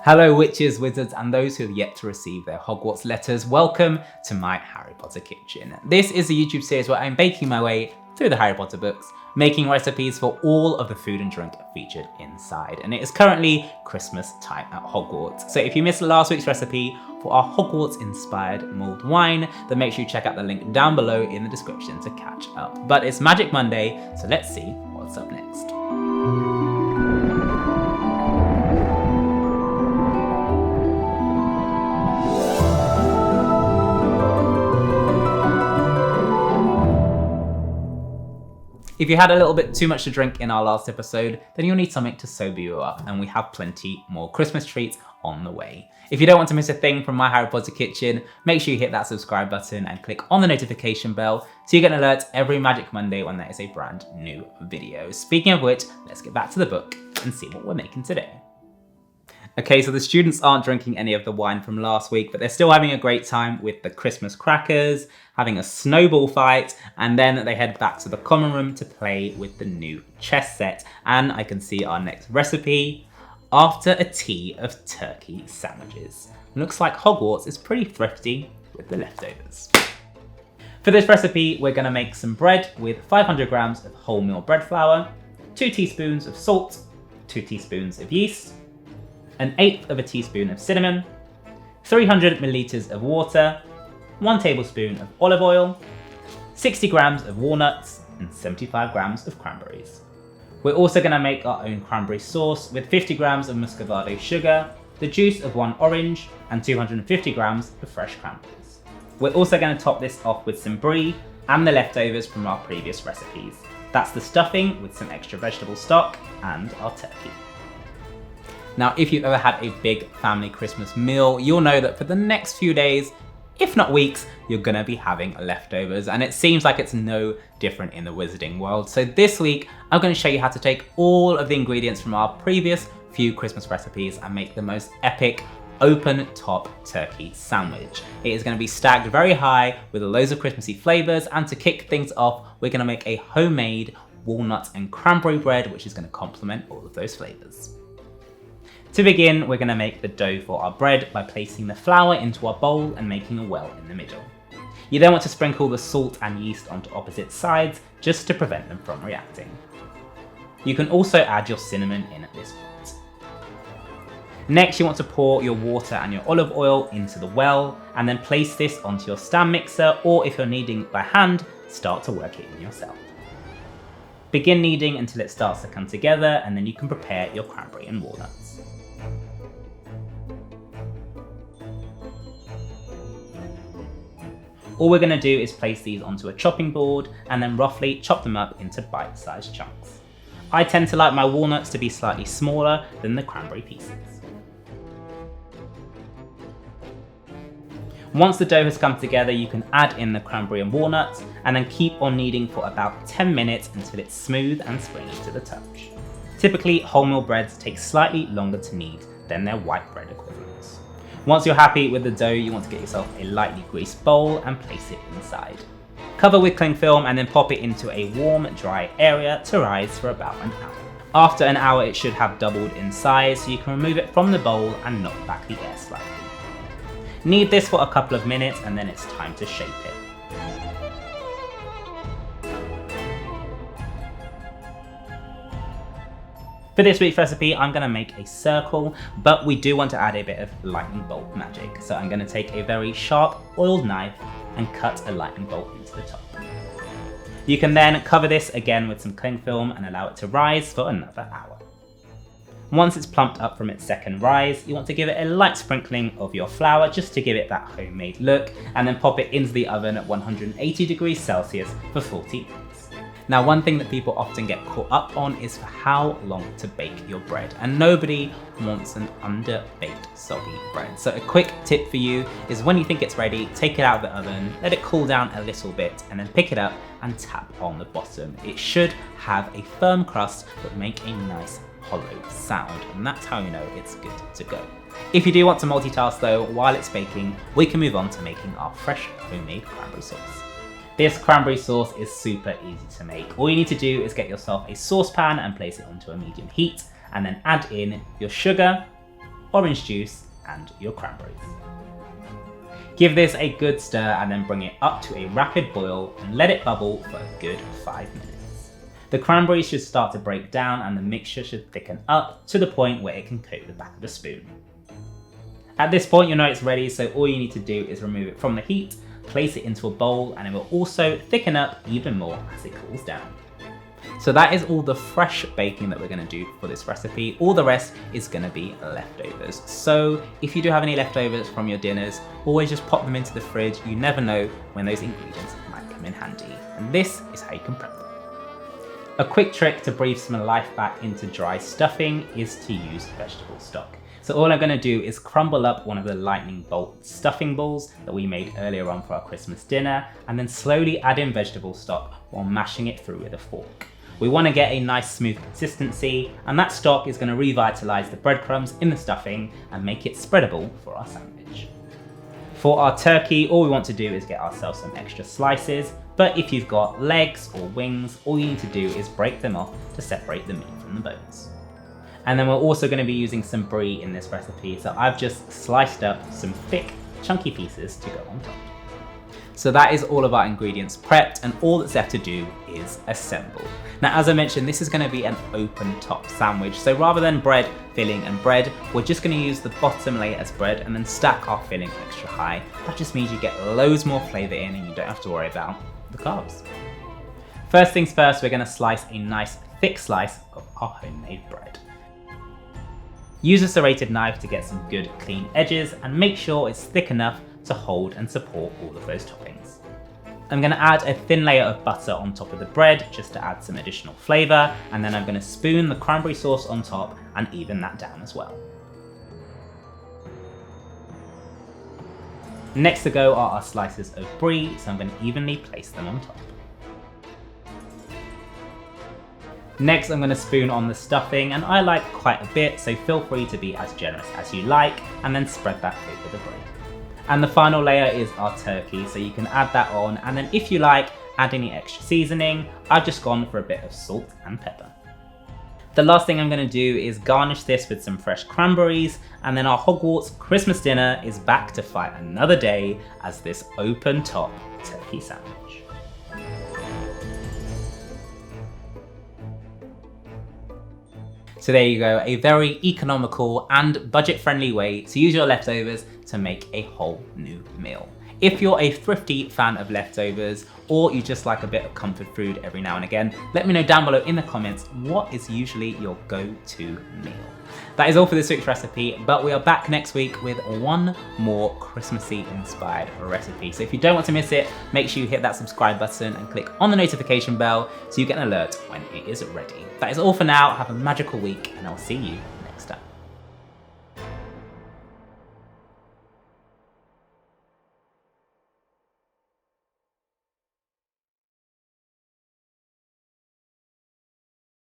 Hello witches, wizards, and those who have yet to receive their Hogwarts letters. Welcome to my Harry Potter kitchen. This is a YouTube series where I'm baking my way through the Harry Potter books, making recipes for all of the food and drink featured inside. And it is currently Christmas time at Hogwarts. So if you missed last week's recipe for our Hogwarts inspired mulled wine, then make sure you check out the link down below in the description to catch up. But it's Magic Monday, so let's see what's up next. If you had a little bit too much to drink in our last episode, then you'll need something to sober you up, and we have plenty more Christmas treats on the way. If you don't want to miss a thing from my Harry Potter kitchen, make sure you hit that subscribe button and click on the notification bell so you get an alert every Magic Monday when there is a brand new video. Speaking of which, let's get back to the book and see what we're making today. Okay, so the students aren't drinking any of the wine from last week, but they're still having a great time with the Christmas crackers, having a snowball fight, and then they head back to the common room to play with the new chess set. And I can see our next recipe, after a tea of turkey sandwiches. Looks like Hogwarts is pretty thrifty with the leftovers. For this recipe, we're gonna make some bread with 500 grams of wholemeal bread flour, 2 teaspoons of salt, 2 teaspoons of yeast, 1/8 teaspoon of cinnamon, 300 milliliters of water, 1 tablespoon of olive oil, 60 grams of walnuts, and 75 grams of cranberries. We're also going to make our own cranberry sauce with 50 grams of muscovado sugar, the juice of 1 orange, and 250 grams of fresh cranberries. We're also going to top this off with some brie and the leftovers from our previous recipes. That's the stuffing with some extra vegetable stock and our turkey. Now, if you've ever had a big family Christmas meal, you'll know that for the next few days, if not weeks, you're gonna be having leftovers, and it seems like it's no different in the wizarding world. So this week, I'm gonna show you how to take all of the ingredients from our previous few Christmas recipes and make the most epic open top turkey sandwich. It is gonna be stacked very high with loads of Christmassy flavors, and to kick things off, we're gonna make a homemade walnut and cranberry bread, which is gonna complement all of those flavors. To begin, we're going to make the dough for our bread by placing the flour into our bowl and making a well in the middle. You then want to sprinkle the salt and yeast onto opposite sides just to prevent them from reacting. You can also add your cinnamon in at this point. Next, you want to pour your water and your olive oil into the well and then place this onto your stand mixer, or if you're kneading by hand, start to work it in yourself. Begin kneading until it starts to come together, and then you can prepare your cranberry and walnuts. All we're going to do is place these onto a chopping board and then roughly chop them up into bite-sized chunks. I tend to like my walnuts to be slightly smaller than the cranberry pieces. Once the dough has come together, you can add in the cranberry and walnuts and then keep on kneading for about 10 minutes until it's smooth and springy to the touch. Typically, wholemeal breads take slightly longer to knead than their white bread equivalents. Once you're happy with the dough, you want to get yourself a lightly greased bowl and place it inside. Cover with cling film and then pop it into a warm, dry area to rise for about an hour. After an hour, it should have doubled in size, so you can remove it from the bowl and knock back the air slightly. Knead this for a couple of minutes and then it's time to shape it. For this week's recipe, I'm going to make a circle, but we do want to add a bit of lightning bolt magic. So I'm going to take a very sharp oiled knife and cut a lightning bolt into the top. You can then cover this again with some cling film and allow it to rise for another hour. Once it's plumped up from its second rise, you want to give it a light sprinkling of your flour just to give it that homemade look, and then pop it into the oven at 180 degrees Celsius for 40 minutes. Now, one thing that people often get caught up on is for how long to bake your bread, and nobody wants an underbaked soggy bread. So a quick tip for you is when you think it's ready, take it out of the oven, let it cool down a little bit, and then pick it up and tap on the bottom. It should have a firm crust but make a nice hollow sound, and that's how you know it's good to go. If you do want to multitask though, while it's baking, we can move on to making our fresh homemade cranberry sauce. This cranberry sauce is super easy to make. All you need to do is get yourself a saucepan and place it onto a medium heat, and then add in your sugar, orange juice and your cranberries. Give this a good stir and then bring it up to a rapid boil and let it bubble for a good 5 minutes. The cranberries should start to break down and the mixture should thicken up to the point where it can coat the back of the spoon. At this point you'll know it's ready, so all you need to do is remove it from the heat, place it into a bowl, and it will also thicken up even more as it cools down. So that is all the fresh baking that we're going to do for this recipe. All the rest is going to be leftovers. So if you do have any leftovers from your dinners, always just pop them into the fridge. You never know when those ingredients might come in handy. And this is how you can prep them. A quick trick to breathe some life back into dry stuffing is to use vegetable stock. So all I'm going to do is crumble up one of the lightning bolt stuffing balls that we made earlier on for our Christmas dinner, and then slowly add in vegetable stock while mashing it through with a fork. We want to get a nice smooth consistency, and that stock is going to revitalize the breadcrumbs in the stuffing and make it spreadable for our sandwich. For our turkey, all we want to do is get ourselves some extra slices, but if you've got legs or wings, all you need to do is break them off to separate the meat from the bones. And then we're also going to be using some brie in this recipe, so I've just sliced up some thick, chunky pieces to go on top. So that is all of our ingredients prepped, and all that's left to do is assemble. Now, as I mentioned, this is going to be an open top sandwich, so rather than bread, filling and bread, we're just going to use the bottom layer as bread and then stack our filling extra high. That just means you get loads more flavour in and you don't have to worry about the carbs. First things first, we're going to slice a nice thick slice of our homemade bread. Use a serrated knife to get some good clean edges and make sure it's thick enough to hold and support all of those toppings. I'm going to add a thin layer of butter on top of the bread just to add some additional flavour, and then I'm going to spoon the cranberry sauce on top and even that down as well. Next to go are our slices of brie, so I'm going to evenly place them on top. Next, I'm going to spoon on the stuffing, and I like quite a bit, so feel free to be as generous as you like, and then spread that over the bread. And the final layer is our turkey, so you can add that on, and then if you like, add any extra seasoning. I've just gone for a bit of salt and pepper. The last thing I'm going to do is garnish this with some fresh cranberries, and then our Hogwarts Christmas dinner is back to fight another day as this open top turkey sandwich. So there you go, a very economical and budget-friendly way to use your leftovers to make a whole new meal. If you're a thrifty fan of leftovers, or you just like a bit of comfort food every now and again, let me know down below in the comments what is usually your go-to meal. That is all for this week's recipe, but we are back next week with one more Christmassy inspired recipe. So if you don't want to miss it, make sure you hit that subscribe button and click on the notification bell so you get an alert when it is ready. That is all for now. Have a magical week, and I'll see you